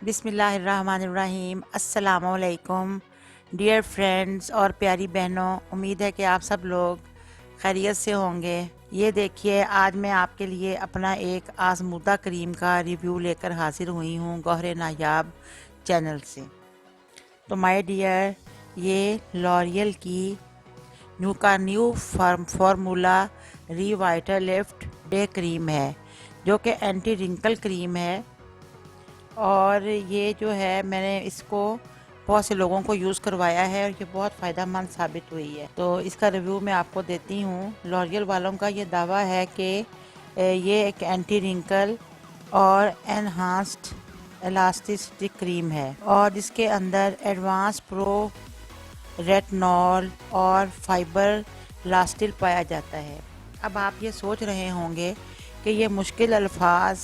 बिस्मिल्लाहिर्रहमानिर्रहीम। अस्सलामुअलैकुम dear friends और प्यारी बहनों, उम्मीद है कि आप सब लोग खैरियत से होंगे। ये देखिए, आज मैं आपके लिए अपना एक आज़मूदा क्रीम का रिव्यू लेकर हाजिर हुई हूँ गौहर नायाब चैनल से। तो माय डियर, ये लॉरियल की new formula Revital lift day cream है, जो कि एंटी रिंकल क्रीम है। और ये जो है, मैंने इसको बहुत से लोगों को यूज़ करवाया है और ये बहुत फ़ायदेमंद साबित हुई है। तो इसका रिव्यू मैं आपको देती हूँ। लॉरियल वालों का ये दावा है कि ये एक एंटी रिंकल और एनहांस्ड इलास्टिसिटी क्रीम है और इसके अंदर एडवांस प्रो रेटिनॉल और फाइबर लास्टिल पाया जाता है। अब आप ये सोच रहे होंगे कि ये मुश्किल अल्फाज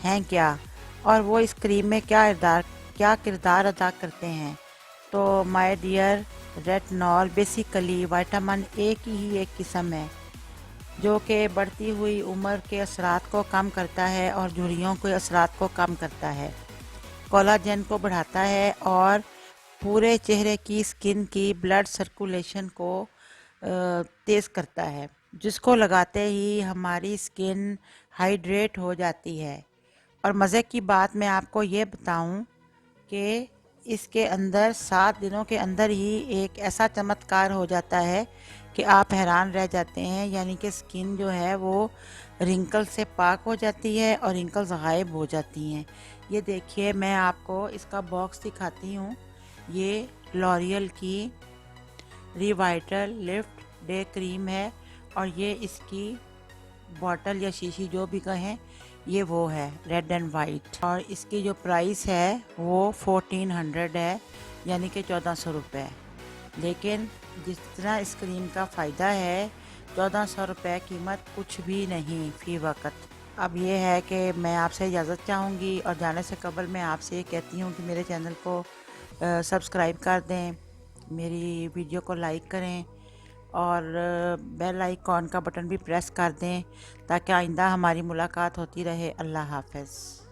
हैं क्या, और वो इस क्रीम में क्या किरदार अदा करते हैं। तो my dear, retinol basically vitamin A की ही एक किस्म है, जो कि बढ़ती हुई उम्र के असरात को कम करता है और झुर्रियों के असरात को कम करता है, कोलाजन को बढ़ाता है और पूरे चेहरे की स्किन की ब्लड सर्कुलेशन को तेज़ करता है, जिसको लगाते ही हमारी स्किन हाइड्रेट हो जाती है। और मज़े की बात मैं आपको ये बताऊं कि इसके अंदर 7 दिनों के अंदर ही एक ऐसा चमत्कार हो जाता है कि आप हैरान रह जाते हैं। यानी कि स्किन जो है वो रिंकल से पाक हो जाती है और रिंकल्स गायब हो जाती हैं। ये देखिए, मैं आपको इसका बॉक्स दिखाती हूँ। ये लॉरियल की रिवाइटल लिफ्ट डे क्रीम है और ये इसकी बॉटल या शीशी जो भी कहें, ये वो है रेड एंड वाइट। और इसकी जो प्राइस है वो 1400 है, यानी कि 1400 रुपये। लेकिन जितना इस क्रीम का फ़ायदा है, 1400 रुपये कीमत कुछ भी नहीं फ़ी वक्त। अब ये है कि मैं आपसे इजाज़त चाहूँगी और जाने से कबल मैं आपसे कहती हूँ कि मेरे चैनल को सब्सक्राइब कर दें, मेरी वीडियो को लाइक करें और बेल आइकॉन का बटन भी प्रेस कर दें, ताकि आइंदा हमारी मुलाकात होती रहे। अल्लाह हाफ़िज़।